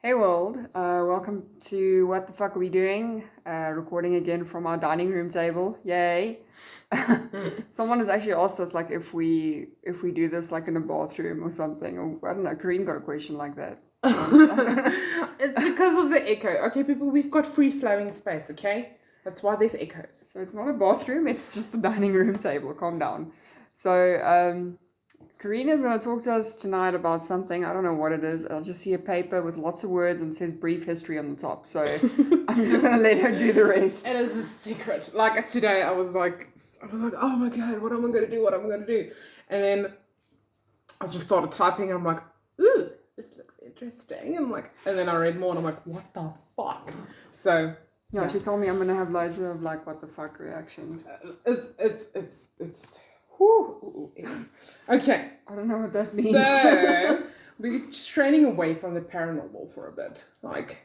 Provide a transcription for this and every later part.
Hey world, welcome to What the Fuck Are We Doing? Recording again from our dining room table. Yay! Someone has actually asked us like if we do this like in a bathroom or something, or I don't know. Kareem got a question like that. It's because of the echo. Okay, people, we've got free flowing space. Okay, that's why there's echoes. So it's not a bathroom; it's just the dining room table. Calm down. So Karina is going to talk to us tonight about something. I don't know what it is. I just see a paper with lots of words and says brief history on the top. So I'm just going to let her do the rest. It is a secret. Like today, I was like, oh my god, what am I going to do? What am I going to do? And then I just started typing. And I'm like, ooh, this looks interesting. And then I read more, and I'm like, what the fuck? So yeah, she told me I'm going to have loads of like what the fuck reactions. It's. Whew. Okay. I don't know what that means. So we're training away from the paranormal for a bit. Like,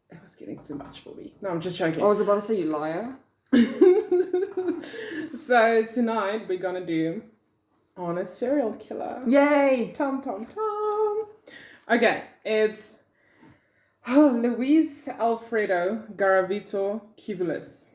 it was getting too much for me. No, I'm just joking. I was about to say you liar. So tonight we're gonna do on a serial killer. Yay! Tom tom tom. Okay, it's Luis Alfredo Garavito Cubulis.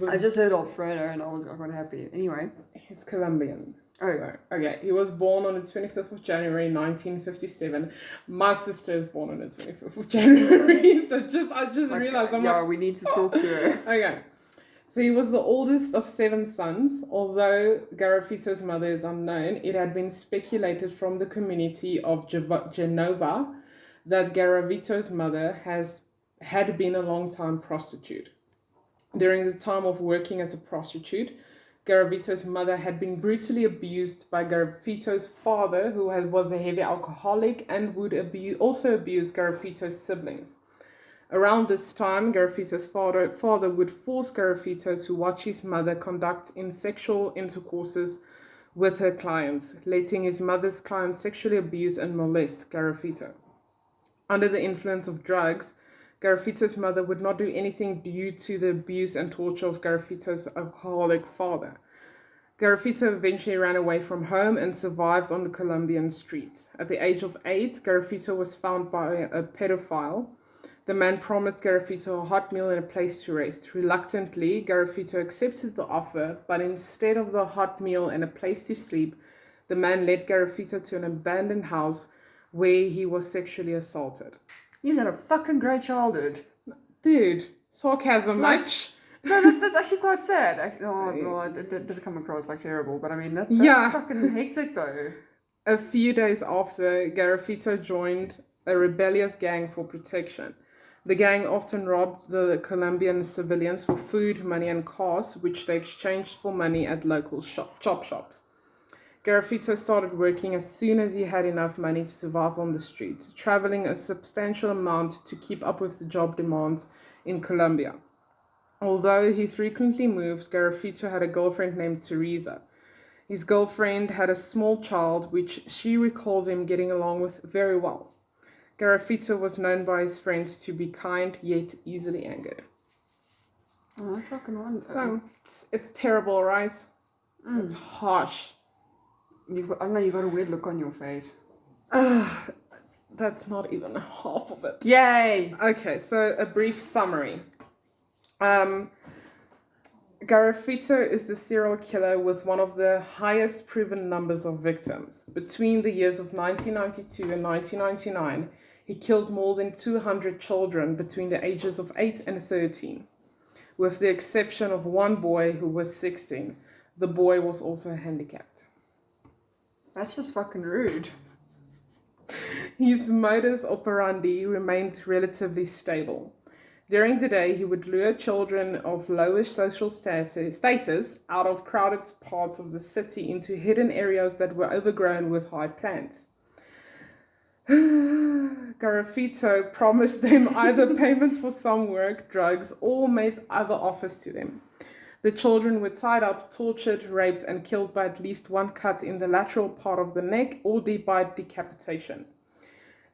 I just heard Alfredo and I got happy. Anyway. He's Colombian. Oh. So, okay. He was born on the 25th of January, 1957. My sister is born on the 25th of January. So I just realized we need to talk to her. Okay. So he was the oldest of 7 sons. Although Garavito's mother is unknown, it had been speculated from the community of Genova that Garavito's mother had been a long-time prostitute. During the time of working as a prostitute, Garavito's mother had been brutally abused by Garavito's father, who was a heavy alcoholic and would also abuse Garavito's siblings. Around this time, Garavito's father would force Garavito to watch his mother conduct sexual intercourses with her clients, letting his mother's clients sexually abuse and molest Garavito. Under the influence of drugs, Garavito's mother would not do anything due to the abuse and torture of Garavito's alcoholic father. Garavito eventually ran away from home and survived on the Colombian streets. At the age of 8, Garavito was found by a pedophile. The man promised Garavito a hot meal and a place to rest. Reluctantly, Garavito accepted the offer, but instead of the hot meal and a place to sleep, the man led Garavito to an abandoned house where he was sexually assaulted. You had a fucking great childhood. Dude, sarcasm much? No, that's actually quite sad. It did come across like terrible, but I mean, that's fucking hectic though. A few days after, Garavito joined a rebellious gang for protection. The gang often robbed the Colombian civilians for food, money, and cars, which they exchanged for money at local chop shops. Garavito started working as soon as he had enough money to survive on the streets, traveling a substantial amount to keep up with the job demands in Colombia. Although he frequently moved, Garavito had a girlfriend named Teresa. His girlfriend had a small child, which she recalls him getting along with very well. Garavito was known by his friends to be kind, yet easily angered. Oh, I fucking wonder. So, it's terrible, right? It's harsh. I don't know, you got a weird look on your face. That's not even half of it. Yay! Okay, so a brief summary. Garavito is the serial killer with one of the highest proven numbers of victims. Between the years of 1992 and 1999, he killed more than 200 children between the ages of 8 and 13, with the exception of one boy who was 16. The boy was also handicapped. That's just fucking rude. His modus operandi remained relatively stable. During the day, he would lure children of lower social status out of crowded parts of the city into hidden areas that were overgrown with high plants. Garavito promised them either payment for some work, drugs, or made other offers to them. The children were tied up, tortured, raped, and killed by at least one cut in the lateral part of the neck or by decapitation.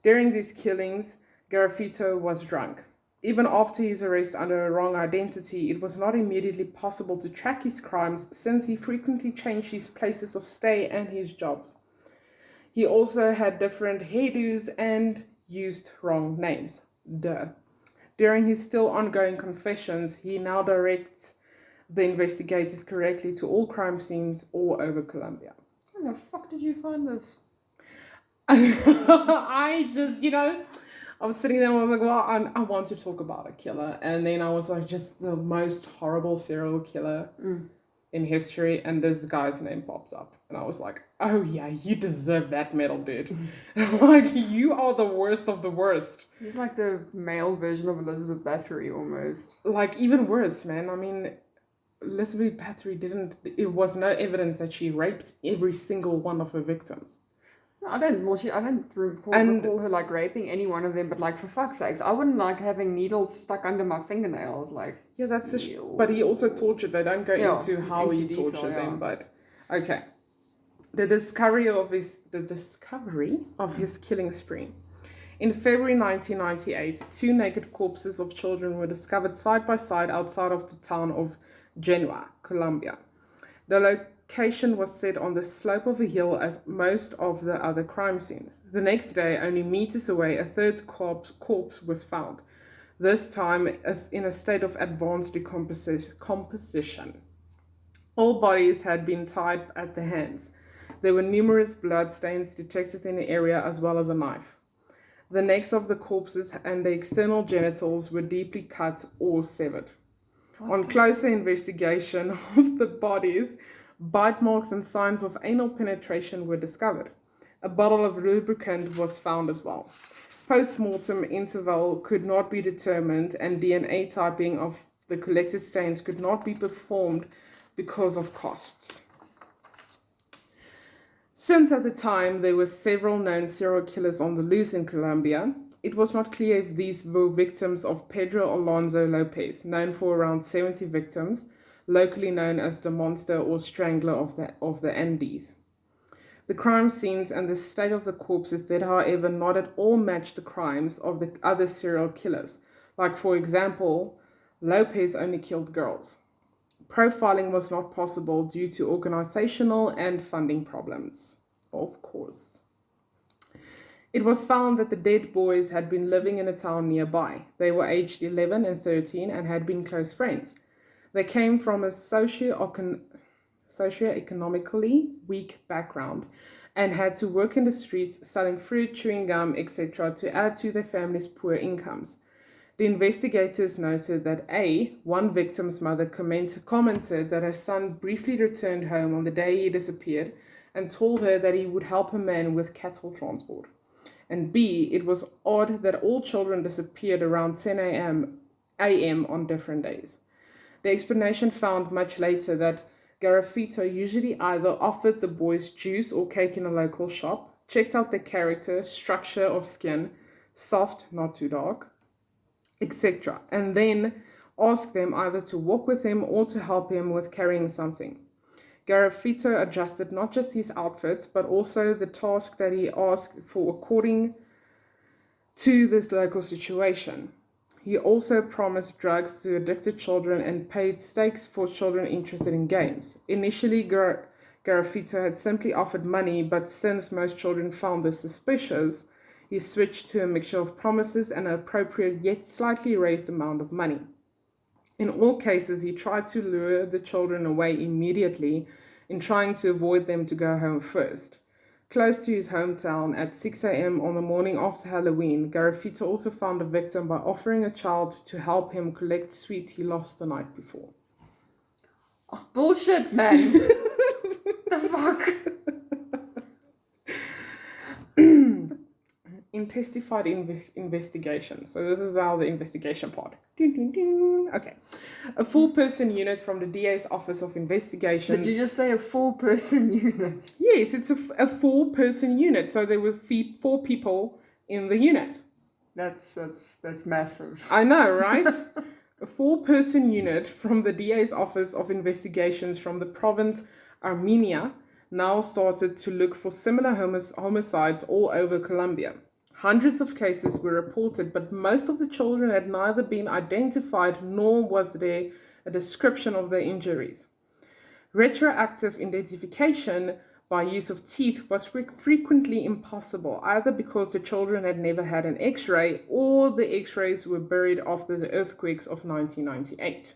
During these killings, Garavito was drunk. Even after his arrest under a wrong identity, it was not immediately possible to track his crimes since he frequently changed his places of stay and his jobs. He also had different hairdos and used wrong names. Duh. During his still ongoing confessions, he now directs the investigators correctly to all crime scenes all over Colombia. How the fuck did you find this? I just, I was sitting there and I was like, well, I want to talk about a killer. And then I was like, just the most horrible serial killer in history. And this guy's name pops up. And I was like, oh yeah, you deserve that medal, dude. Like, you are the worst of the worst. He's like the male version of Elizabeth Bathory almost. Like, even worse, man. I mean, Elizabeth Bathory it was no evidence that she raped every single one of her victims. No, I don't recall her like raping any one of them, but like for fuck's sakes, I wouldn't like having needles stuck under my fingernails. Like, yeah, that's but he also tortured. They don't go into how he tortured them, but okay. The discovery of his killing spree. In February 1998, 2 naked corpses of children were discovered side by side outside of the town of Genoa, Colombia. The location was set on the slope of a hill as most of the other crime scenes. The next day, only meters away, a third corpse was found, this time as in a state of advanced decomposition. All bodies had been tied at the hands. There were numerous blood stains detected in the area as well as a knife. The necks of the corpses and the external genitals were deeply cut or severed. On closer investigation of the bodies, bite marks and signs of anal penetration were discovered. A bottle of lubricant was found as well. Post-mortem interval could not be determined and DNA typing of the collected stains could not be performed because of costs. Since at the time there were several known serial killers on the loose in Colombia, it was not clear if these were victims of Pedro Alonso Lopez, known for around 70 victims, locally known as the Monster or Strangler of the Andes. The crime scenes and the state of the corpses did, however, not at all match the crimes of the other serial killers. Like, for example, Lopez only killed girls. Profiling was not possible due to organizational and funding problems, of course. It was found that the dead boys had been living in a town nearby. They were aged 11 and 13 and had been close friends. They came from a socioeconomically weak background and had to work in the streets selling fruit, chewing gum, etc. to add to their family's poor incomes. The investigators noted that one victim's mother commented that her son briefly returned home on the day he disappeared and told her that he would help a man with cattle transport. And B, it was odd that all children disappeared around 10 a.m. on different days. The explanation found much later that Garavito usually either offered the boys juice or cake in a local shop, checked out their character, structure of skin, soft, not too dark, etc., and then asked them either to walk with him or to help him with carrying something. Garavito adjusted not just his outfits, but also the task that he asked for according to this local situation. He also promised drugs to addicted children and paid stakes for children interested in games. Initially, Garavito had simply offered money, but since most children found this suspicious, he switched to a mixture of promises and an appropriate yet slightly raised amount of money. In all cases, he tried to lure the children away immediately in trying to avoid them to go home first. Close to his hometown, at 6 a.m. on the morning after Halloween, Garavito also found a victim by offering a child to help him collect sweets he lost the night before. Oh, bullshit, man. The fuck? Intensified investigation. So this is now the investigation part. Okay. A full-person unit from the DA's Office of Investigations. Did you just say a full-person unit? Yes, it's a full-person unit. So there were 4 people in the unit. That's massive. I know, right? A 4-person unit from the DA's Office of Investigations from the province Armenia now started to look for similar homicides all over Colombia. Hundreds of cases were reported, but most of the children had neither been identified nor was there a description of their injuries. Retroactive identification by use of teeth was frequently impossible, either because the children had never had an x-ray or the x-rays were buried after the earthquakes of 1998.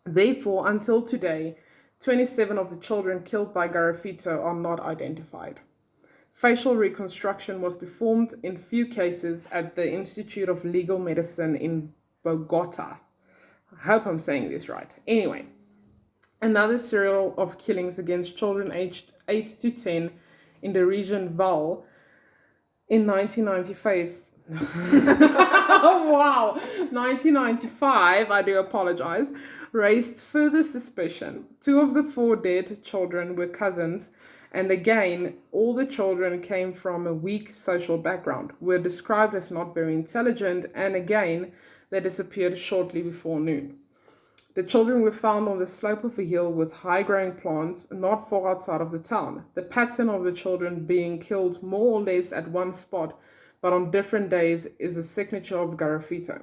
Therefore, until today, 27 of the children killed by Garavito are not identified. Facial reconstruction was performed in few cases at the Institute of Legal Medicine in Bogota. I hope I'm saying this right. Anyway, another serial of killings against children aged 8 to 10 in the region Val in 1995. Wow, 1995, I do apologize, raised further suspicion. 2 of the 4 dead children were cousins, and again, all the children came from a weak social background, were described as not very intelligent, and again, they disappeared shortly before noon. The children were found on the slope of a hill with high-growing plants not far outside of the town. The pattern of the children being killed more or less at one spot, but on different days, is a signature of Garavito.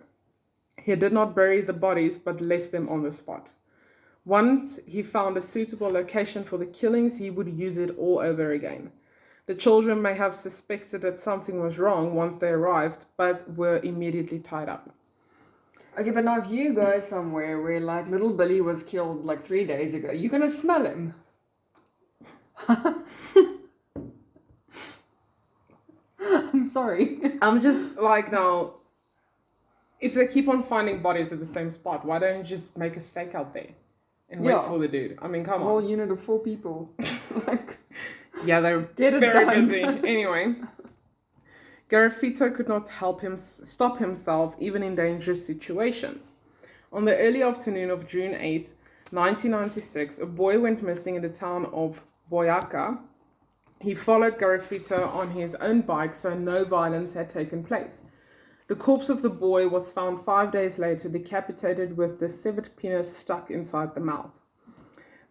He did not bury the bodies, but left them on the spot. Once he found a suitable location for the killings, he would use it all over again. The children may have suspected that something was wrong once they arrived, but were immediately tied up. Okay, but now if you go somewhere where like little Billy was killed like 3 days ago, you're gonna smell him. I'm sorry. I'm just like, now, if they keep on finding bodies at the same spot, why don't you just make a stake out there and wait for the dude? I mean, come A on. whole unit of 4 people. Like, Yeah, they're get it very done. busy. Anyway, Garavito could not help him stop himself even in dangerous situations. On the early afternoon of June 8th, 1996, a boy went missing in the town of Boyaca. He followed Garavito on his own bike, so no violence had taken place. The corpse of the boy was found 5 days later, decapitated with the severed penis stuck inside the mouth.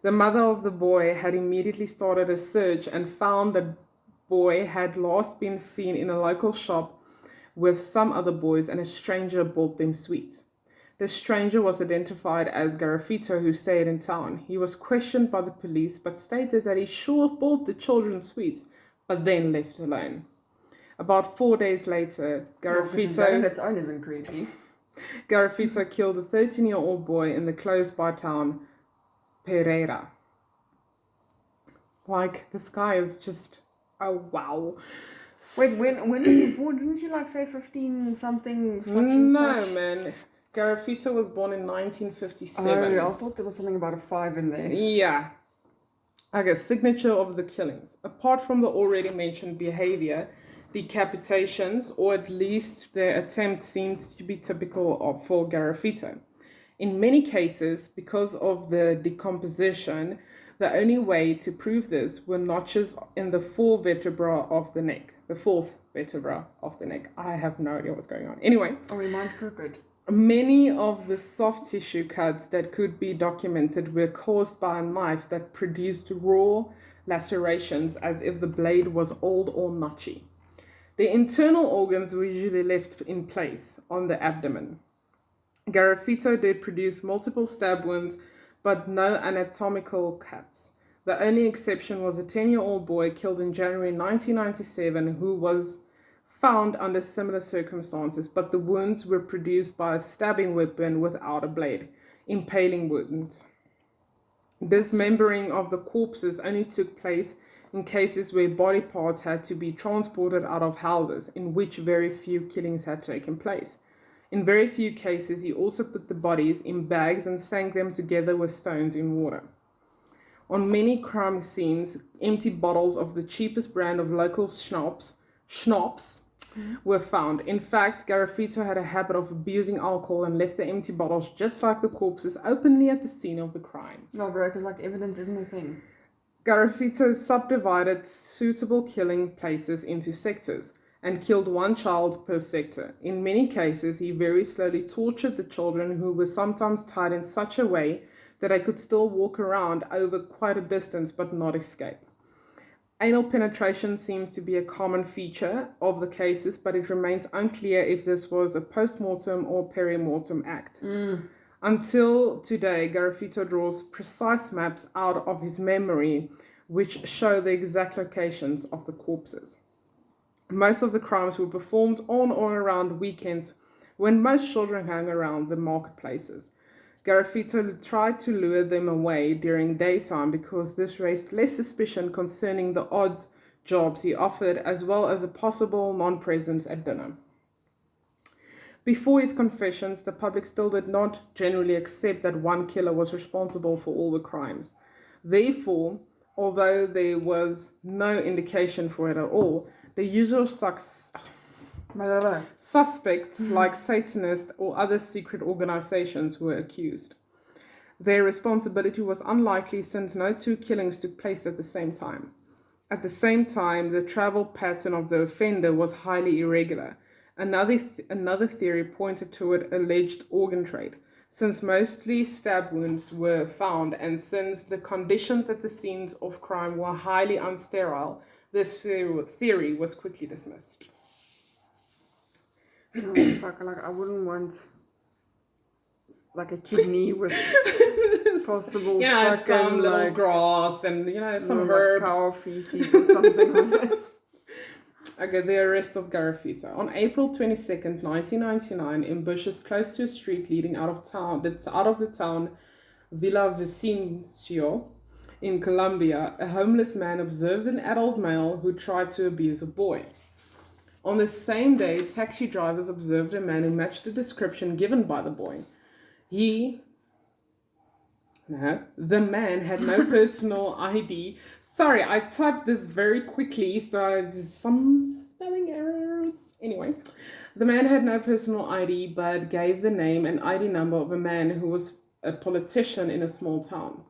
The mother of the boy had immediately started a search and found that boy had last been seen in a local shop with some other boys, and a stranger bought them sweets. The stranger was identified as Garavito, who stayed in town. He was questioned by the police, but stated that he sure bought the children sweets, but then left alone. About 4 days later, That in its own isn't creepy. Garavito killed a 13-year-old boy in the close-by town Pereira. Like, this guy is just, oh wow. Wait, when were you born? Didn't you like say 15 something such and No, such? man. Garavito was born in 1957. Oh, I thought there was something about a 5 in there. Yeah. Okay, signature of the killings. Apart from the already mentioned behavior, decapitations, or at least their attempt, seems to be typical for Garavito. In many cases, because of the decomposition, the only way to prove this were notches in the 4th vertebra of the neck. The 4th vertebra of the neck. I have no idea what's going on. Anyway. Oh, mine's crooked. Many of the soft tissue cuts that could be documented were caused by a knife that produced raw lacerations, as if the blade was old or notchy. The internal organs were usually left in place on the abdomen. Garavito did produce multiple stab wounds, but no anatomical cuts. The only exception was a 10-year-old boy killed in January 1997 who was found under similar circumstances, but the wounds were produced by a stabbing weapon without a blade, impaling wounds. Dismembering of the corpses only took place in cases where body parts had to be transported out of houses, in which very few killings had taken place. In very few cases, he also put the bodies in bags and sank them together with stones in water. On many crime scenes, empty bottles of the cheapest brand of local schnapps were found. In fact, Garavito had a habit of abusing alcohol and left the empty bottles, just like the corpses, openly at the scene of the crime. No, bro, because like evidence isn't a thing. Garavito subdivided suitable killing places into sectors and killed one child per sector. In many cases, he very slowly tortured the children, who were sometimes tied in such a way that they could still walk around over quite a distance but not escape. Anal penetration seems to be a common feature of the cases, but it remains unclear if this was a post-mortem or peri-mortem act. Until today, Garavito draws precise maps out of his memory which show the exact locations of the corpses. Most of the crimes were performed on or around weekends when most children hung around the marketplaces. Garavito tried to lure them away during daytime because this raised less suspicion concerning the odd jobs he offered, as well as a possible non-presence at dinner. Before his confessions, the public still did not generally accept that one killer was responsible for all the crimes. Therefore, although there was no indication for it at all, the usual suspects, like Satanists or other secret organizations, were accused. Their responsibility was unlikely since no two killings took place at the same time. At the same time, the travel pattern of the offender was highly irregular. Another theory pointed toward alleged organ trade, since mostly stab wounds were found and since the conditions at the scenes of crime were highly unsterile, this theory was quickly dismissed. Oh, fuck, like, I wouldn't want, like, a kidney with possible fucking, some little like, grass and, some like herbs. cow feces or something on it. Okay, the arrest of Garavito. On April 22nd, 1999, in bushes close to a street leading out of the town Villa Vicencio in Colombia, a homeless man observed an adult male who tried to abuse a boy. On the same day, taxi drivers observed a man who matched the description given by the boy. The man had no personal ID. Sorry, I typed this very quickly, so there's some spelling errors. Anyway, the man had no personal ID, but gave the name and ID number of a man who was a politician in a small town.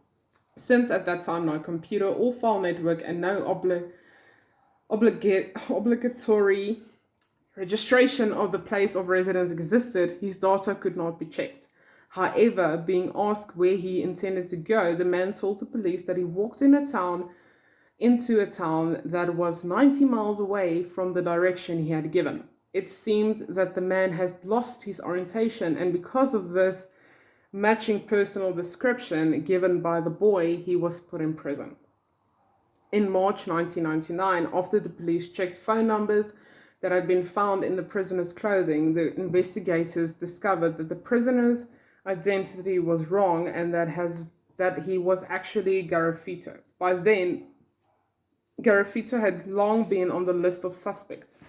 Since at that time no computer or file network and no obligatory registration of the place of residence existed, his data could not be checked. However, being asked where he intended to go, the man told the police that he walked into a town that was 90 miles away from the direction he had given. It seemed that the man had lost his orientation, and because of this matching personal description given by the boy, he was put in prison. In March 1999, after the police checked phone numbers that had been found in the prisoner's clothing, the investigators discovered that the prisoner's identity was wrong and that he was actually Garavito. By then, Garavito had long been on the list of suspects.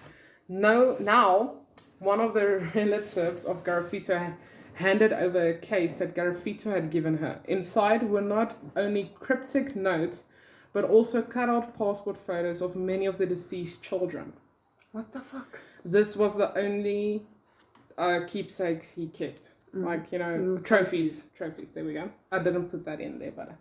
Now, one of the relatives of Garavito handed over a case that Garavito had given her. Inside were not only cryptic notes, but also cut-out passport photos of many of the deceased children. What the fuck? This was the only keepsakes he kept. Trophies. Trophies, there we go. I didn't put that in there, but...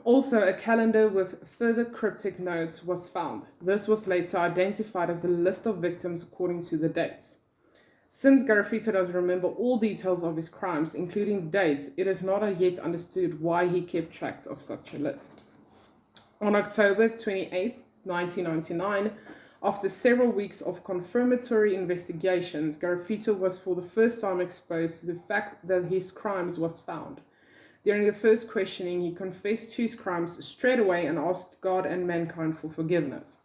Also, a calendar with further cryptic notes was found. This was later identified as the list of victims according to the dates. Since Garavito doesn't remember all details of his crimes, including dates, it is not yet understood why he kept track of such a list. On October 28, 1999, after several weeks of confirmatory investigations, Garavito was for the first time exposed to the fact that his crimes was found. During the first questioning, he confessed to his crimes straight away and asked God and mankind for forgiveness.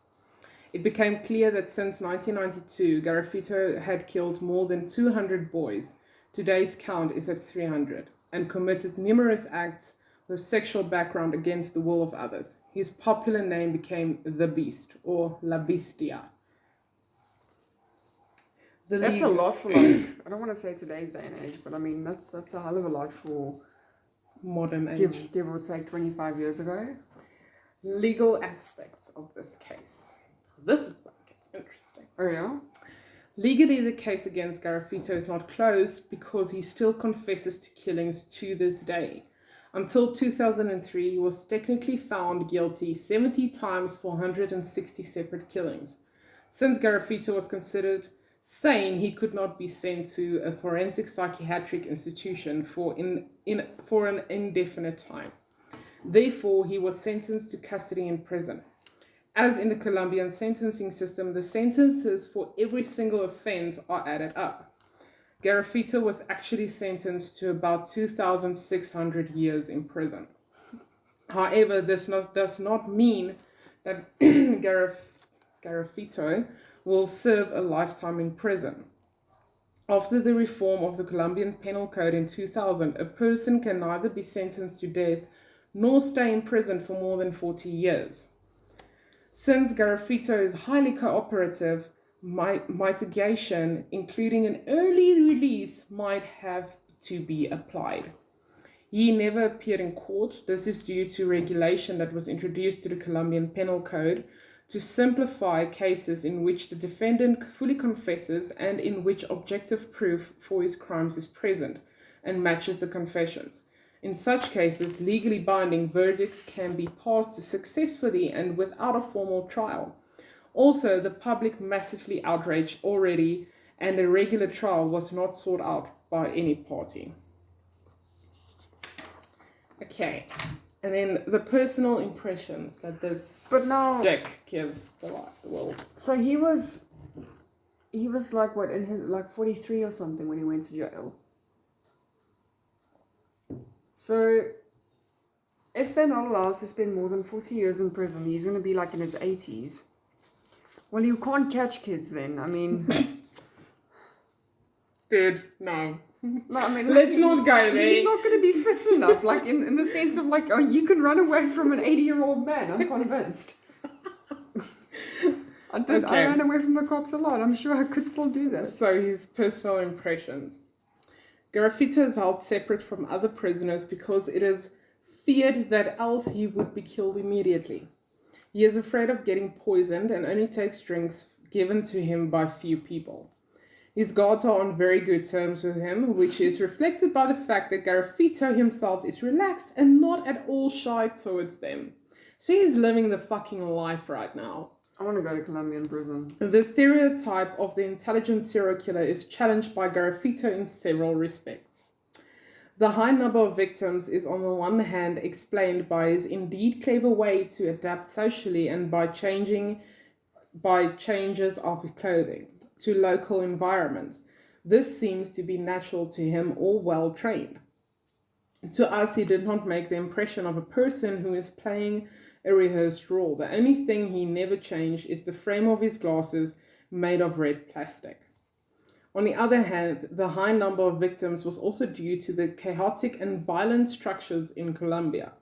It became clear that since 1992, Garavito had killed more than 200 boys, today's count is at 300, and committed numerous acts with sexual background against the will of others. His popular name became The Beast, or La Bestia. That's a lot for, like, I don't want to say today's day and age, but I mean, that's a hell of a lot for modern age. Give or take 25 years ago. Legal aspects of this case. This is what gets interesting. Oh, yeah? Legally, the case against Garavito is not closed because he still confesses to killings to this day. Until 2003, he was technically found guilty 70 times for 160 separate killings. Since Garavito was considered sane, he could not be sent to a forensic psychiatric institution for an indefinite time. Therefore, he was sentenced to custody in prison. As in the Colombian sentencing system, the sentences for every single offense are added up. Garavito was actually sentenced to about 2,600 years in prison. However, this does not mean that Garavito will serve a lifetime in prison. After the reform of the Colombian Penal Code in 2000, a person can neither be sentenced to death nor stay in prison for more than 40 years. Since Garavito is highly cooperative, mitigation, including an early release, might have to be applied. He never appeared in court. This is due to regulation that was introduced to the Colombian Penal Code to simplify cases in which the defendant fully confesses and in which objective proof for his crimes is present and matches the confessions. In such cases, legally binding verdicts can be passed successfully and without a formal trial. Also, the public massively outraged already, and a regular trial was not sought out by any party. Okay, and then the personal impressions that this Dick gives the world. So he was like what, in his like 43 or something when he went to jail. So if they're not allowed to spend more than 40 years in prison, he's going to be like in his 80s. Well, you can't catch kids then. I mean, dude, no. No, I mean, let's not go there. He's not going to be fit enough, like in the sense of like, oh, you can run away from an 80-year-old man. I'm convinced. I ran away from the cops a lot. I'm sure I could still do this. So his personal impressions. Garavito is held separate from other prisoners because it is feared that else he would be killed immediately. He is afraid of getting poisoned and only takes drinks given to him by few people. His guards are on very good terms with him, which is reflected by the fact that Garavito himself is relaxed and not at all shy towards them. So he's living the fucking life right now. I want to go to Colombian prison. The stereotype of the intelligent serial killer is challenged by Garavito in several respects. The high number of victims is on the one hand explained by his indeed clever way to adapt socially and by changes of his clothing to local environments. This seems to be natural to him or well trained. To us, he did not make the impression of a person who is playing a rehearsed role. The only thing he never changed is the frame of his glasses made of red plastic. On the other hand, the high number of victims was also due to the chaotic and violent structures in Colombia.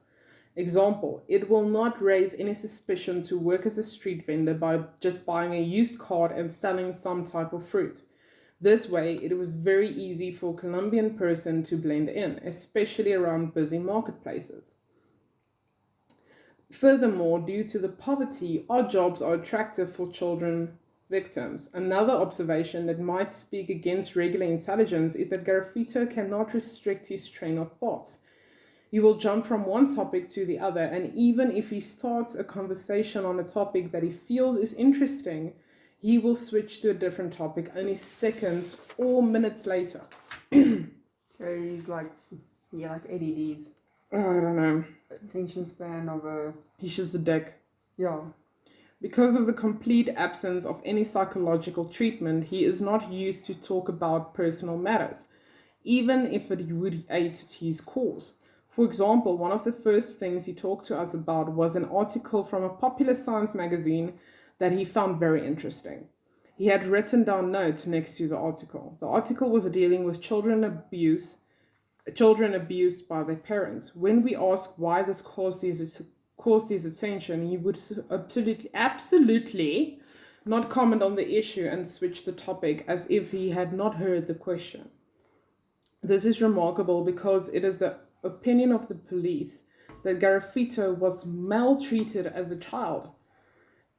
Example, it will not raise any suspicion to work as a street vendor by just buying a used cart and selling some type of fruit. This way, it was very easy for a Colombian person to blend in, especially around busy marketplaces. Furthermore, due to the poverty, odd jobs are attractive for children victims. Another observation that might speak against regular intelligence is that Garavito cannot restrict his train of thoughts. He will jump from one topic to the other, and even if he starts a conversation on a topic that he feels is interesting, he will switch to a different topic only seconds or minutes later. So he's like ADDs. I don't know. Attention span of a... He's just a dick. Yeah. Because of the complete absence of any psychological treatment, he is not used to talk about personal matters, even if it would aid to his cause. For example, one of the first things he talked to us about was an article from a popular science magazine that he found very interesting. He had written down notes next to the article. The article was dealing with children abused by their parents. When we asked why this caused his attention, he would absolutely not comment on the issue and switch the topic as if he had not heard the question. This is remarkable because it is the opinion of the police that Garavito was maltreated as a child.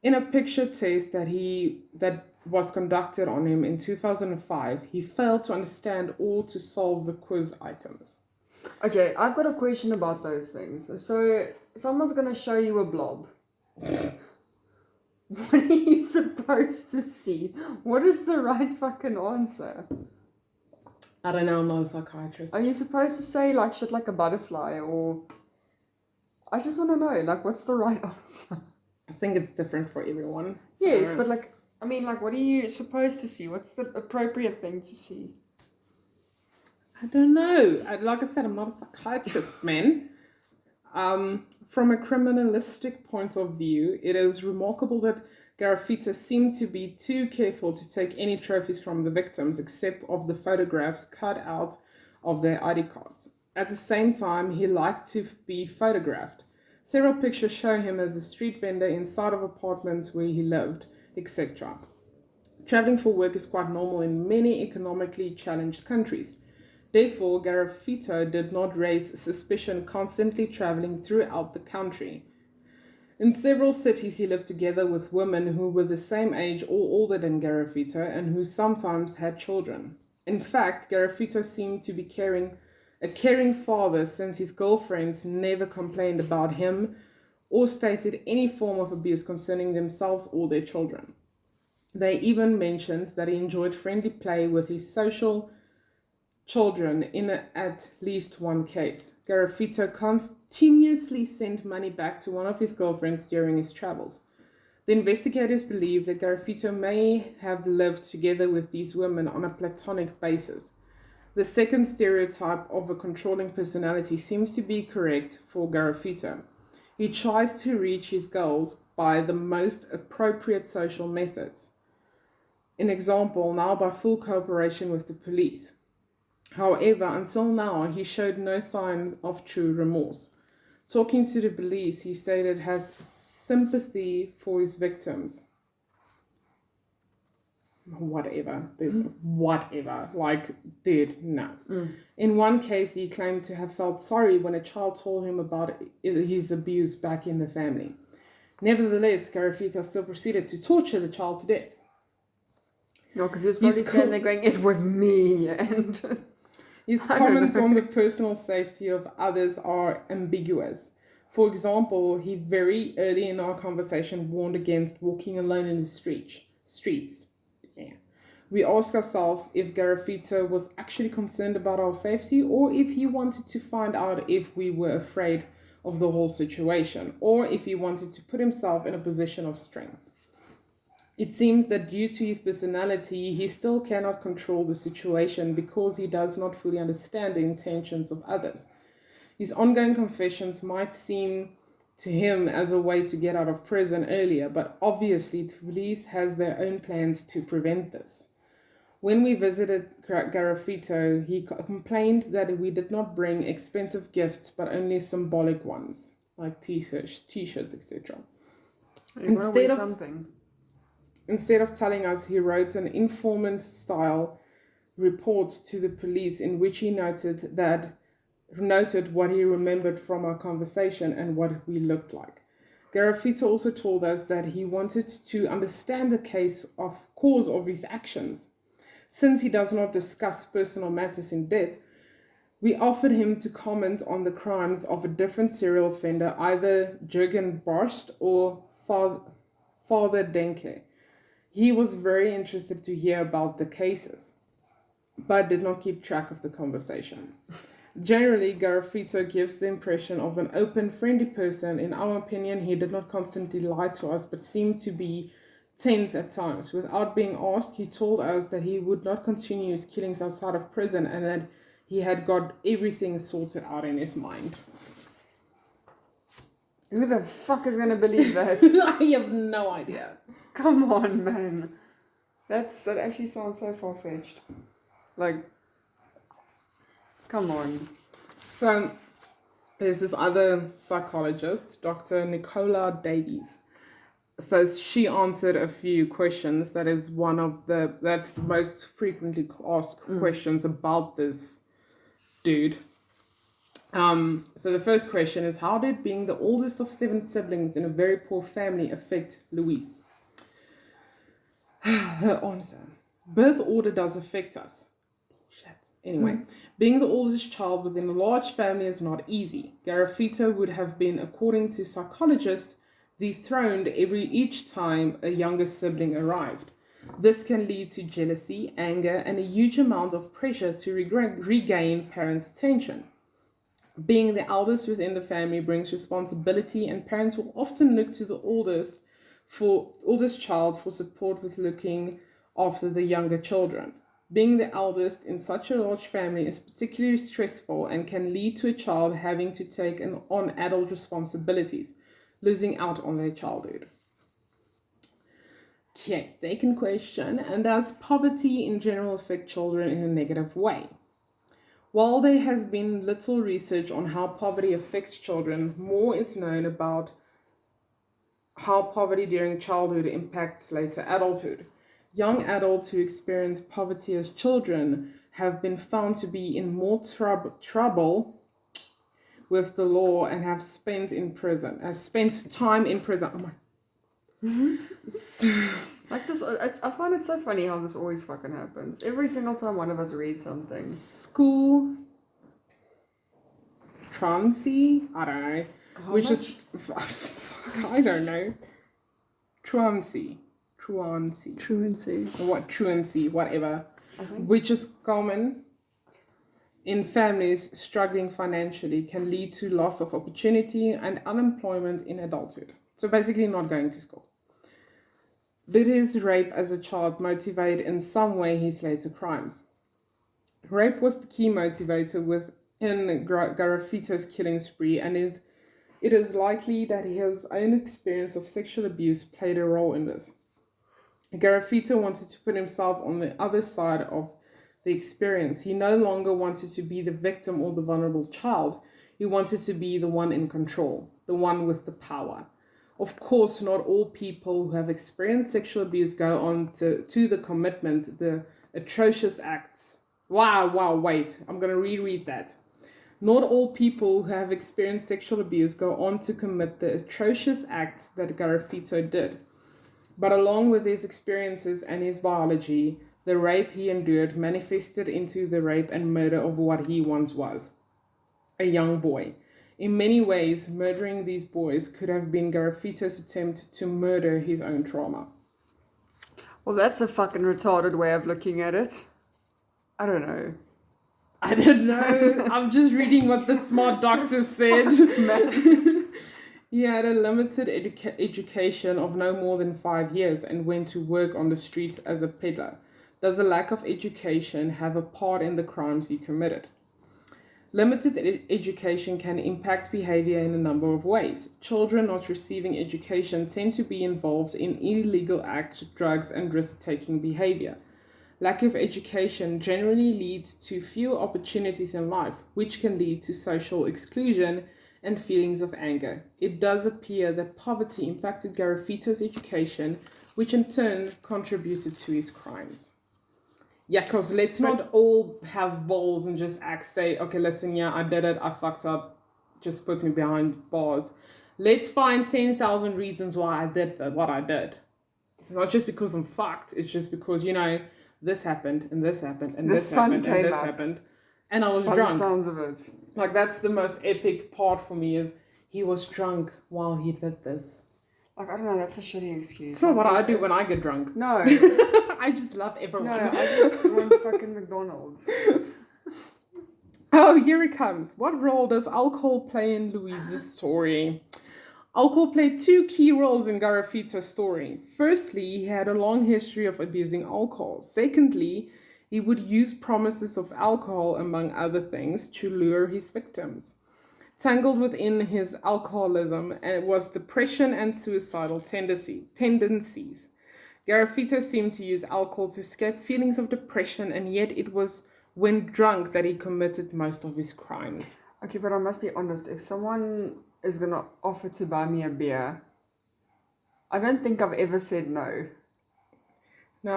In a picture test that was conducted on him in 2005, he failed to understand or to solve the quiz items. Okay, I've got a question about those things. So, someone's going to show you a blob. What are you supposed to see? What is the right fucking answer? I don't know, I'm not a psychiatrist. Are you supposed to say like shit like a butterfly or... I just want to know, like, what's the right answer? I think it's different for everyone. Yes, but like, I mean, like, what are you supposed to see? What's the appropriate thing to see? I don't know. Like I said, I'm not a psychiatrist, man. From a criminalistic point of view, it is remarkable that Garavito seemed to be too careful to take any trophies from the victims except of the photographs cut out of their ID cards. At the same time, he liked to be photographed. Several pictures show him as a street vendor inside of apartments where he lived, etc. Traveling for work is quite normal in many economically challenged countries. Therefore, Garavito did not raise suspicion constantly traveling throughout the country. In several cities, he lived together with women who were the same age or older than Garavito and who sometimes had children. In fact, Garavito seemed to be a caring father since his girlfriends never complained about him or stated any form of abuse concerning themselves or their children. They even mentioned that he enjoyed friendly play with his social children in at least one case. Garavito continuously sent money back to one of his girlfriends during his travels. The investigators believe that Garavito may have lived together with these women on a platonic basis. The second stereotype of a controlling personality seems to be correct for Garavito. He tries to reach his goals by the most appropriate social methods. An example, now by full cooperation with the police. However, until now, he showed no sign of true remorse. Talking to the police, he stated has sympathy for his victims. Whatever. Like, dude, no. In one case, he claimed to have felt sorry when a child told him about his abuse back in the family. Nevertheless, Garavito still proceeded to torture the child to death. No, because he was probably standing there going, it was me, and... His comments on the personal safety of others are ambiguous. For example, he very early in our conversation warned against walking alone in the streets. Yeah. We ask ourselves if Garavito was actually concerned about our safety or if he wanted to find out if we were afraid of the whole situation or if he wanted to put himself in a position of strength. It seems that due to his personality, he still cannot control the situation because he does not fully understand the intentions of others. His ongoing confessions might seem to him as a way to get out of prison earlier, but obviously the police has their own plans to prevent this. When we visited Garavito, he complained that we did not bring expensive gifts, but only symbolic ones, like t-shirts, etc. Instead of telling us, he wrote an informant-style report to the police in which he noted what he remembered from our conversation and what we looked like. Garavito also told us that he wanted to understand the cause of his actions. Since he does not discuss personal matters in depth, we offered him to comment on the crimes of a different serial offender, either Jürgen Borscht or Father Denke. He was very interested to hear about the cases, but did not keep track of the conversation. Generally, Garavito gives the impression of an open, friendly person. In our opinion, he did not constantly lie to us, but seemed to be tense at times. Without being asked, he told us that he would not continue his killings outside of prison and that he had got everything sorted out in his mind. Who the fuck is going to believe that? I have no idea. Come on, man. That actually sounds so far-fetched. Like, come on. So, there's this other psychologist, Dr. Nicola Davies. So she answered a few questions. That's the most frequently asked questions about this dude. So the first question is, how did being the oldest of 7 siblings in a very poor family affect Louise? Her answer: birth order does affect us. Shit. Anyway, being the oldest child within a large family is not easy. Garavito would have been, according to psychologists, dethroned each time a younger sibling arrived. This can lead to jealousy, anger, and a huge amount of pressure to regain parents' attention. Being the eldest within the family brings responsibility, and parents will often look to the oldest child for support with looking after the younger children. Being the eldest in such a large family is particularly stressful and can lead to a child having to take on adult responsibilities, losing out on their childhood. Okay, second question. And does poverty in general affect children in a negative way? While there has been little research on how poverty affects children, more is known about how poverty during childhood impacts later adulthood. Young adults who experience poverty as children have been found to be in more trouble with the law and have spent time in prison. Oh my. Like this, I find it so funny how this always fucking happens. Every single time one of us reads something. School truancy? I don't know. How Which much? is I don't know. Truancy. Truancy. What truancy, whatever. I think. Which is common in families struggling financially, can lead to loss of opportunity and unemployment in adulthood. So basically not going to school. Did his rape as a child motivate in some way his later crimes? Rape was the key motivator within Garavito's killing spree, and it is likely that his own experience of sexual abuse played a role in this. Garavito wanted to put himself on the other side of the experience. He no longer wanted to be the victim or the vulnerable child. He wanted to be the one in control, the one with the power. Of course, not all people who have experienced sexual abuse go on to the commitment, the atrocious acts. Wait, I'm going to reread that. Not all people who have experienced sexual abuse go on to commit the atrocious acts that Garavito did. But along with his experiences and his biology, the rape he endured manifested into the rape and murder of what he once was, a young boy. In many ways, murdering these boys could have been Garavito's attempt to murder his own trauma. Well, that's a fucking retarded way of looking at it. I don't know. I don't know. I'm just reading what the smart doctor said. He had a limited education of no more than 5 years and went to work on the streets as a peddler. Does the lack of education have a part in the crimes he committed? Limited education can impact behavior in a number of ways. Children not receiving education tend to be involved in illegal acts, drugs, and risk-taking behavior. Lack of education generally leads to fewer opportunities in life, which can lead to social exclusion and feelings of anger. It does appear that poverty impacted Garavito's education, which in turn contributed to his crimes. Yeah, because let's not all have balls and just say, okay, listen, yeah, I did it, I fucked up, just put me behind bars. Let's find 10,000 reasons why I did what I did. It's not just because I'm fucked, it's just because, this happened, and this happened, and this happened, and this happened. And I was drunk. By the sounds of it. Like, that's the most epic part for me, is he was drunk while he did this. Like, I don't know, that's a shitty excuse. It's not what I do when I get drunk. No. I just love everyone. No, I just want fucking McDonald's. Oh, here it comes. What role does alcohol play in Louise's story? Alcohol played two key roles in Garavito's story. Firstly, he had a long history of abusing alcohol. Secondly, he would use promises of alcohol, among other things, to lure his victims. Tangled within his alcoholism was depression and suicidal tendencies. Garavito seemed to use alcohol to escape feelings of depression, and yet it was when drunk that he committed most of his crimes. Okay, but I must be honest, if someone is going to offer to buy me a beer, I don't think I've ever said no. No,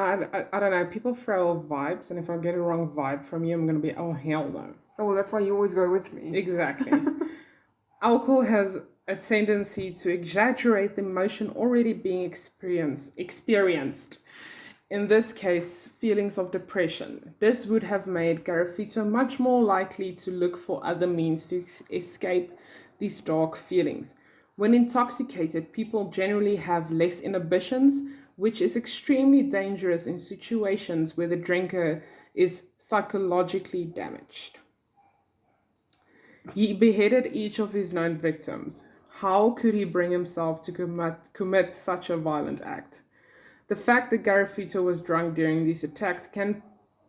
I don't know. People throw vibes, and if I get a wrong vibe from you, I'm going to be, oh, hell no. Oh, well, that's why you always go with me. Exactly. Alcohol has a tendency to exaggerate the emotion already being experienced. In this case, feelings of depression. This would have made Garavito much more likely to look for other means to escape these dark feelings. When intoxicated, people generally have less inhibitions, which is extremely dangerous in situations where the drinker is psychologically damaged. He beheaded each of his known victims. How could he bring himself to commit such a violent act? The fact that Garavito was drunk during these attacks can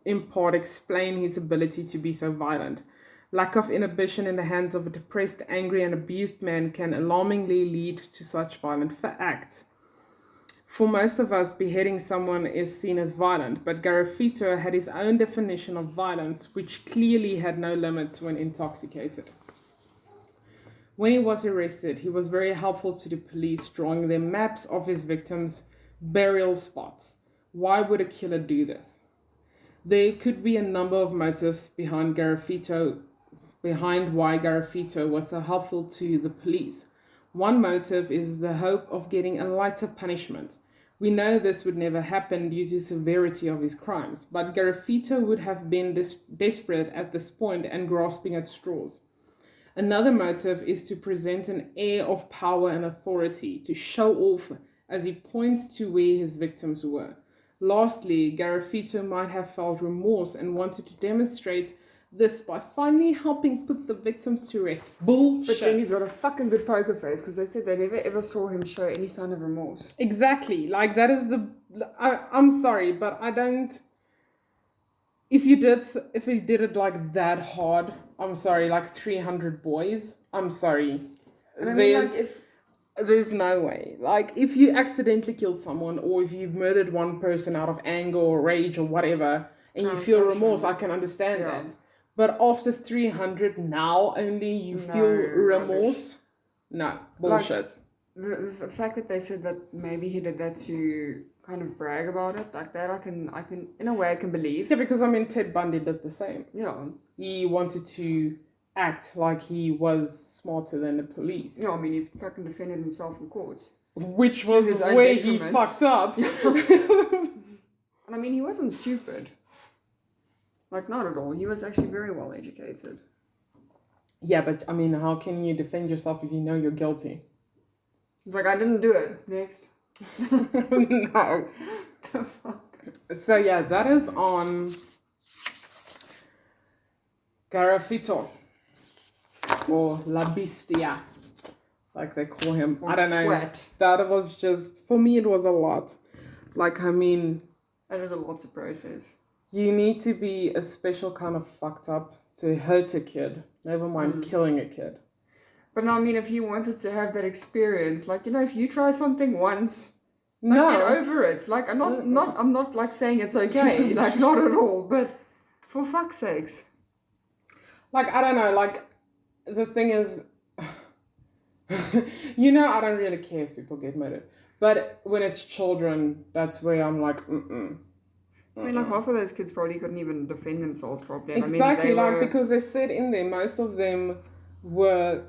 in part explain his ability to be so violent. Lack of inhibition in the hands of a depressed, angry, and abused man can alarmingly lead to such violent acts. For most of us, beheading someone is seen as violent, but Garavito had his own definition of violence, which clearly had no limits when intoxicated. When he was arrested, he was very helpful to the police, drawing them maps of his victims' burial spots. Why would a killer do this? There could be a number of motives behind why Garavito was so helpful to the police. One motive is the hope of getting a lighter punishment. We know this would never happen due to the severity of his crimes, but Garavito would have been desperate at this point and grasping at straws. Another motive is to present an air of power and authority, to show off as he points to where his victims were. Lastly, Garavito might have felt remorse and wanted to demonstrate this by finally helping put the victims to rest. Bullshit. But then he's got a fucking good poker face, because they said they never ever saw him show any sign of remorse. Exactly. Like, that is I'm sorry, but I don't... If he did it like that hard, I'm sorry, like 300 boys, I'm sorry. And I mean, like, There's no way. Like, if you accidentally killed someone, or if you've murdered one person out of anger or rage or whatever, and you feel remorse, I can understand that. But after 300 now only you feel remorse? No, bullshit. Like, the fact that they said that maybe he did that to kind of brag about it, like that, I can in a way I can believe. Yeah, because I mean Ted Bundy did the same. Yeah. He wanted to act like he was smarter than the police. Yeah, I mean, he fucking defended himself in court. Which was where he fucked up. And I mean, he wasn't stupid. Like, not at all. He was actually very well educated. Yeah, but I mean, how can you defend yourself if you know you're guilty? He's like, I didn't do it. Next. No. The fuck? So yeah, that is on Garavito. Or La Bestia, like they call him. Or I don't know. Twat. That was just, for me, it was a lot. Like, I mean... That is a lot to process. You need to be a special kind of fucked up to hurt a kid. Never mind killing a kid. But no, I mean, if you wanted to have that experience, like, you know, if you try something once, like, get over it. Like, I'm not like saying it's okay. Like, not at all. But for fuck's sakes. Like, I don't know, like, the thing is, you know, I don't really care if people get murdered. But when it's children, that's where I'm like, I mean, like, half of those kids probably couldn't even defend themselves properly. Exactly, I mean, because they said in there, most of them were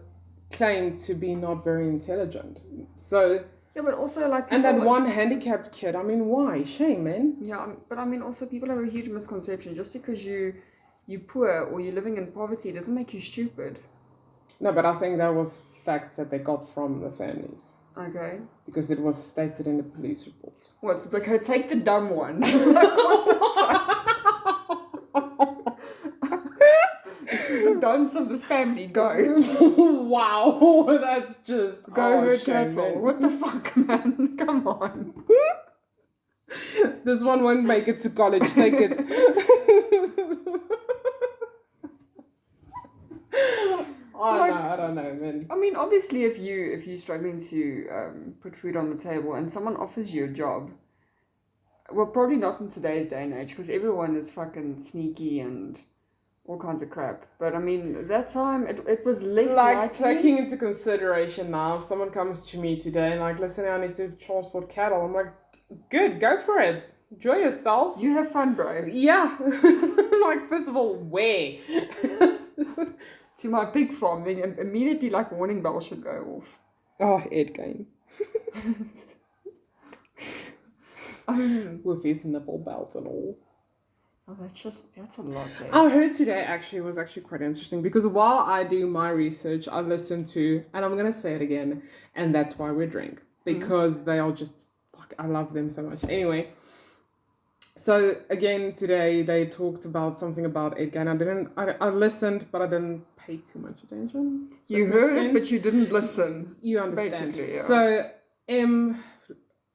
claimed to be not very intelligent. So... Yeah, but also, like... And that one handicapped kid, I mean, why? Shame, man. Yeah, but I mean, also, people have a huge misconception. Just because you're poor or you're living in poverty doesn't make you stupid. No, but I think that was facts that they got from the families. Okay. Because it was stated in the police report. What? So it's like, take the dumb one. Like, what the fuck? This is the dance of the family. Go. Wow, that's just... Go herd cattle. What the fuck, man? Come on. This one won't make it to college. Take it. I don't know, man. I mean, obviously, if you're struggling to put food on the table and someone offers you a job, well, probably not in today's day and age because everyone is fucking sneaky and all kinds of crap. But I mean, that time it was less like taking into consideration now, if someone comes to me today and like, listen, I need to transport cattle, I'm like, good, go for it. Enjoy yourself. You have fun, bro. Yeah. Like, first of all, where? To my pig farm, then immediately like warning bells should go off. Oh, Ed game. With his nipple belt and all. Oh, that's a lot. Eh? I heard today was actually quite interesting because while I do my research, I listen to, and I'm going to say it again, and that's why we drink. Because they are just, I love them so much. Anyway, so again, today they talked about something about Ed Gein. I listened, but I didn't pay too much attention. You heard it, but you didn't listen. You understand. Basically, yeah. So,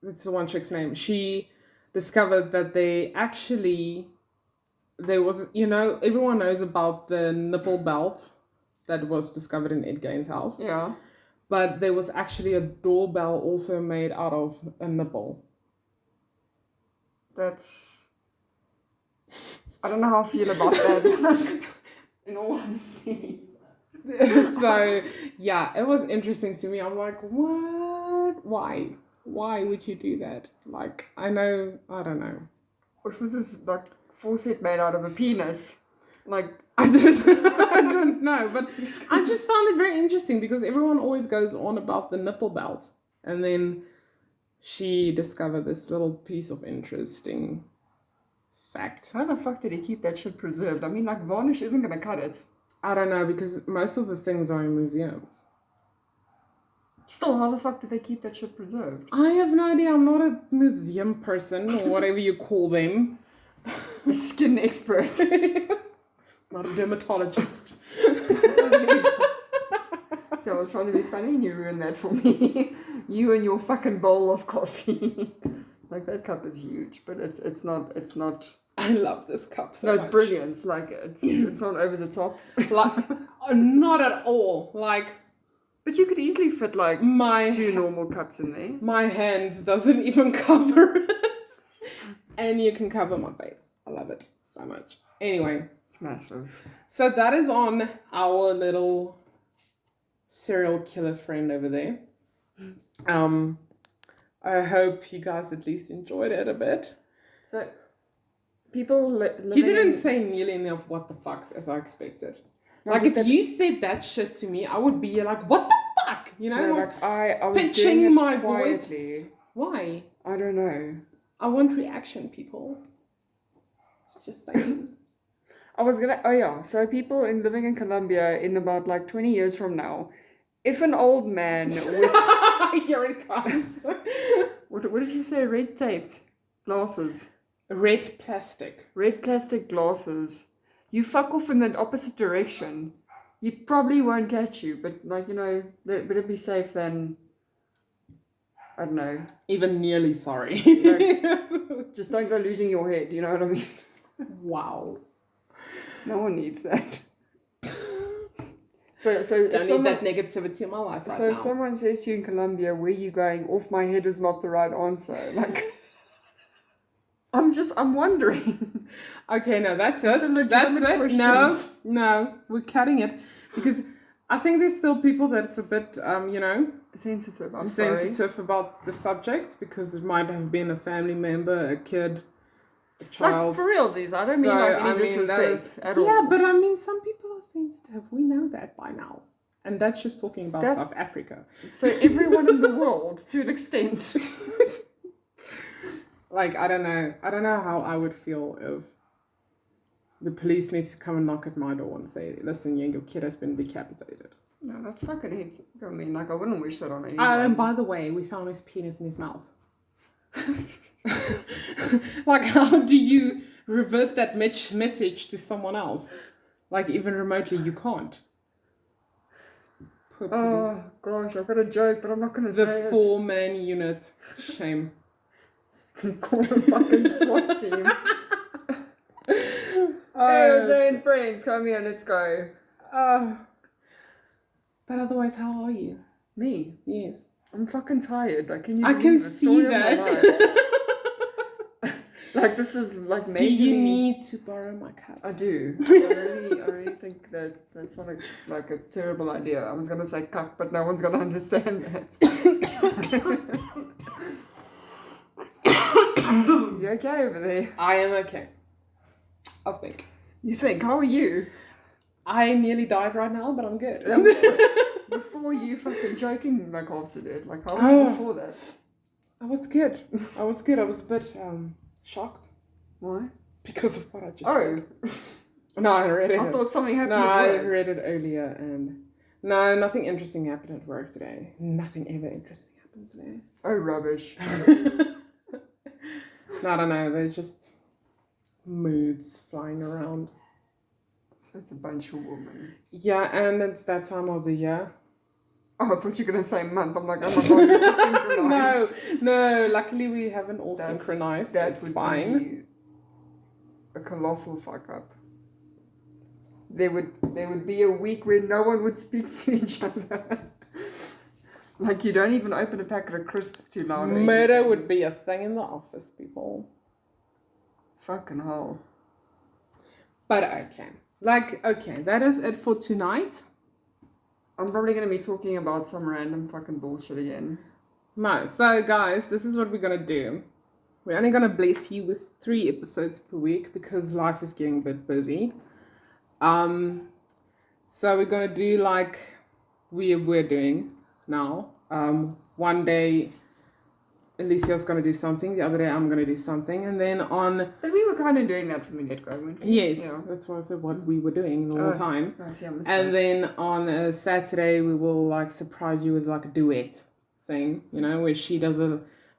that's the one chick's name. She discovered that they actually there was, everyone knows about the nipple belt that was discovered in Ed Gain's house. Yeah. But there was actually a doorbell also made out of a nipple. That's... I don't know how I feel about that. In all honesty. So, yeah, it was interesting to me. I'm like, what? Why? Why would you do that? Like, I don't know. What was this, like, faucet made out of a penis? Like... I don't know, but I just found it very interesting because everyone always goes on about the nipple belt. And then she discovered this little piece of interesting fact. How the fuck did he keep that shit preserved? I mean, like, varnish isn't going to cut it. I don't know, because most of the things are in museums. Still, how the fuck did they keep that shit preserved? I have no idea. I'm not a museum person or whatever you call them. A skin expert. Not a dermatologist. So I was trying to be funny and you ruined that for me. You and your fucking bowl of coffee. Like, that cup is huge, but it's not... I love this cup so No, it's much. brilliant. Like, it's not over the top. Like, not at all. Like, but you could easily fit, like, my 2 normal cups in there. My hands doesn't even cover it. And you can cover my face. I love it so much. Anyway. It's massive. So that is on our little serial killer friend over there. I hope you guys at least enjoyed it a bit. So, people living... You didn't say nearly enough what the fucks as I expected. No, like, if you said that shit to me, I would be like, what the fuck? You know? No, like, I was pitching doing it my quietly. voice. Why? I don't know. I want reaction, people. Just saying. So people living in Colombia in about like 20 years from now, if an old man with... Here it comes. What did you say? Red taped glasses. Red plastic. Red plastic glasses. You fuck off in the opposite direction. You probably won't catch you, but like, better be safe than... I don't know. Even nearly sorry. Like, just don't go losing your head, you know what I mean? Wow. No one needs that. So don't need that negativity in my life right now. So if someone says to you in Colombia, where you going, off my head is not the right answer. Like, I'm wondering. Okay, no, that's It's a it. legitimate That's it. questions. No, we're cutting it. Because I think there's still people that's a bit, Sensitive. I'm sensitive sorry. about the subject because it might have been a family member, a kid, a child. Like, for realsies, I don't mean like any disrespect at all. Yeah, but I mean, some people are sensitive. We know that by now. And that's just talking about South Africa. So everyone in the world, to an extent. Like, I don't know how I would feel if the police needs to come and knock at my door and say, listen, your kid has been decapitated. No, that's fucking hate. I mean, like, I wouldn't wish that on anyone. And by the way, we found his penis in his mouth. Like, how do you revert that message to someone else? Like, even remotely, you can't. Poor police. Oh, gosh, I've got a joke, but I'm not going to say The it. 4-man unit. Shame. Call the fucking SWAT team. Hey, Jose and friends, come here, let's go. But otherwise, how are you? Me? Yes. I'm fucking tired. Like, can you I can believe it? see Story of my that. life. Like, this is like majorly... Do you need to borrow my cup? I do. I really think that's not a terrible idea. I was going to say cup, but no one's going to understand that. You okay over there? I am okay. I think. You think? How are you? I nearly died right now, but I'm good. Before you fucking choking like half to death. Like, how long before that? I was good. I was a bit shocked. Why? Because of what I just read. No, I read it. I thought something happened No, at I work. read it earlier and... No, nothing interesting happened at work today. Nothing ever interesting happened today. Oh, rubbish. No, I don't know. They're just moods flying around. So it's a bunch of women. Yeah, and it's that time of the year. Oh, I thought you were going to say month. I'm like, oh my god, you're synchronized. No. Luckily we haven't all synchronized. That it's would fine. be a colossal fuck up. There would be a week where no one would speak to each other. Like, you don't even open a packet of crisps too loud. Murder would be a thing in the office, people. Fucking hell. But okay. That is it for tonight. I'm probably going to be talking about some random fucking bullshit again. No, so guys, this is what we're going to do. We're only going to bless you with 3 episodes per week because life is getting a bit busy. So we're going to do like we're doing now. One day Alicia's going to do something, the other day I'm going to do something, and then on... But we were kind of doing that from the get-go, weren't we? Yes, Yeah. that's what we were doing the whole time. I see, I missed And that. then on a Saturday we will like surprise you with like a duet thing, you know, where she does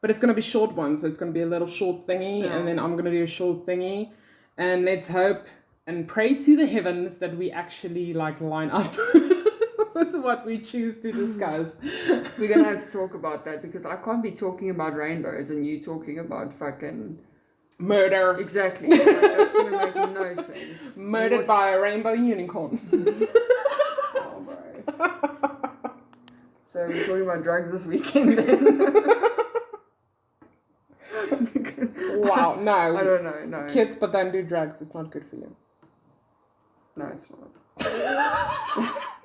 but it's going to be short one, so it's going to be a little short thingy, and then I'm going to do a short thingy, and let's hope and pray to the heavens that we actually like line up with what we choose to discuss. We're going to have to talk about that because I can't be talking about rainbows and you talking about fucking... Murder. Exactly. Like, that's going to make no sense. Murdered by a rainbow unicorn. Oh, bro. So we're talking about drugs this weekend then? Because Wow, no. I don't know, no. Kids, but don't do drugs. It's not good for you. No, it's not.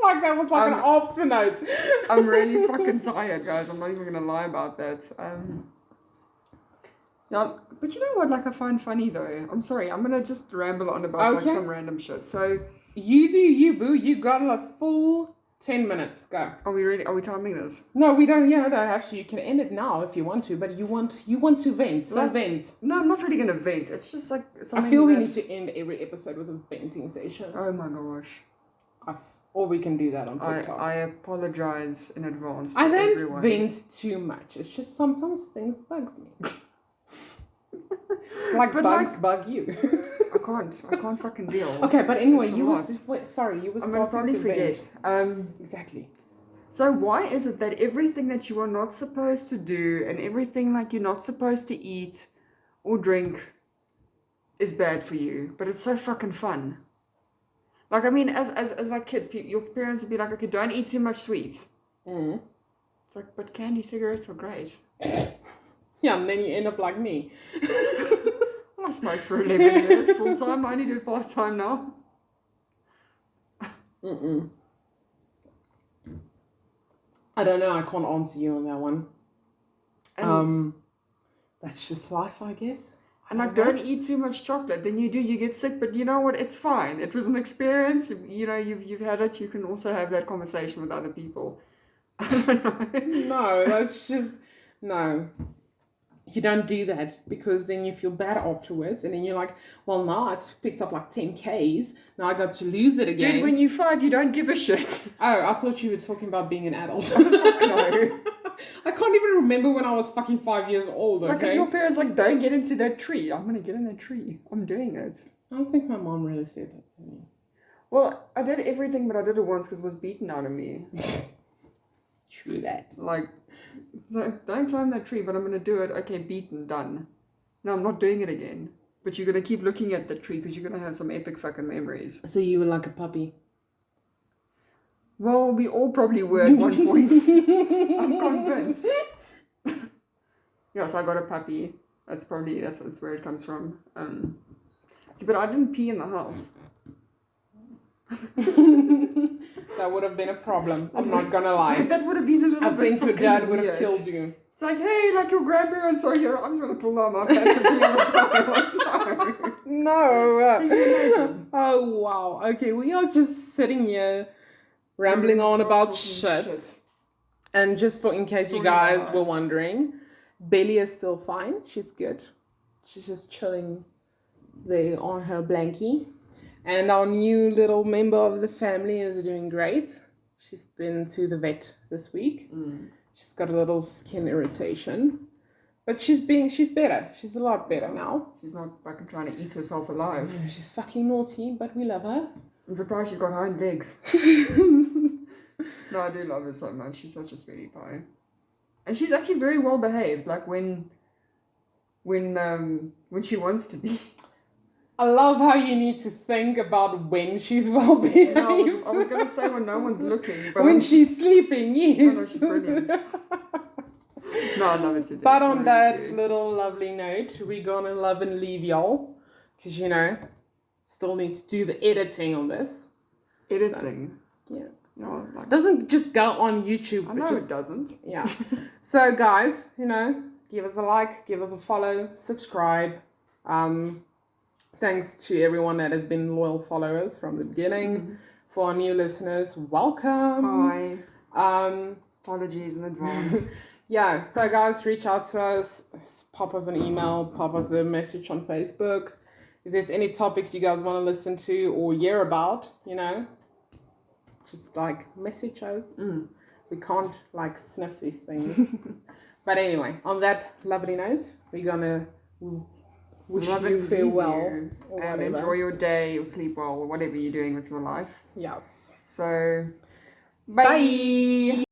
Like that was like an after note. I'm really fucking tired, guys. I'm not even gonna lie about that. Yeah, but you know what? Like, I find funny though. I'm sorry. I'm gonna just ramble on about like some random shit. So You do you, boo. You got a full 10 minutes. Go. are we ready? Are we timing this? No, we don't. Yeah, I don't have to. You can end it now if you want to, but you want to vent. So Like, vent. No, I'm not really gonna vent. It's just like something I feel we that- need to end every episode with a venting session. Oh my gosh. Or we can do that on TikTok. I apologize in advance to I don't everyone. vent too much. It's just sometimes things bugs me. Like But bugs bug you. I can't fucking deal. Okay, but anyway, It's a you lot. was sorry, you were I'm gonna starting probably to forget. vent. Exactly. So why is it that everything that you are not supposed to do and everything like you're not supposed to eat or drink is bad for you, but it's so fucking fun? Like, I mean, as like kids, your parents would be like, okay, don't eat too much sweets. Mm. It's like, but candy cigarettes are great. Yeah, and then you end up like me. I smoked for 11 years full time. I only do it part time now. I don't know. I can't answer you on that one. And, That's just life, I guess. and like, don't eat too much chocolate. Then you get sick. But you know what? It's fine. It was an experience. You know, you've had it. You can also have that conversation with other people. I don't know. No, that's just no. You don't do that because then you feel bad afterwards, and then you're like, well, now I picked up like 10 Ks. Now I got to lose it again. Dude, when you're 5, you don't give a shit. Oh, I thought you were talking about being an adult. No. I can't even remember when I was fucking 5 years old, okay? Like, if your parents like, don't get into that tree, I'm gonna get in that tree. I'm doing it. I don't think my mom really said that to me. Well, I did everything, but I did it once because it was beaten out of me. True that. Like, don't climb that tree, but I'm gonna do it. Okay, beaten, done. No, I'm not doing it again. But you're gonna keep looking at the tree because you're gonna have some epic fucking memories. So you were like a puppy. Well, we all probably were at one point. I'm convinced. Yes, I got a puppy. That's where it comes from. But I didn't pee in the house. That would have been a problem. I'm not gonna lie. That would have been a little I bit think your fucking dad would have weird. killed you. It's like, hey, like your grandparents are here. I'm just gonna pull down my pants and pee on the tiles. No. Oh wow. Okay, we are just sitting here rambling We're on gonna about start shit. talking And just for in case you Sorry guys about were it. wondering, Belly is still fine. She's good. She's just chilling there on her blankie. And our new little member of the family is doing great. She's been to the vet this week. She's got a little skin irritation. But she's better. She's a lot better now. She's not fucking trying to eat herself alive. She's fucking naughty, but we love her. I'm surprised she's got hind legs. No, I do love her so much. She's such a sweetie pie. And she's actually very well behaved. Like when she wants to be. I love how you need to think about when she's well behaved. No, I was going to say when no one's looking. But when she's sleeping, yes. no, she's brilliant. No, I love it to death. But on that little lovely note, we're going to love and leave y'all. Because, still need to do the editing on this. Editing? So, yeah. No, doesn't just go on YouTube. I know it doesn't. Yeah. So, guys, give us a like, give us a follow, subscribe. Thanks to everyone that has been loyal followers from the beginning. Mm-hmm. For our new listeners, welcome. Hi. Apologies in advance. Yeah, so guys, reach out to us, pop us an email, pop us a message on Facebook. If there's any topics you guys want to listen to or hear about, just message us. We can't sniff these things. But anyway, on that lovely note, we're gonna wish you farewell and enjoy your day or sleep well or whatever you're doing with your life. Yes. So bye.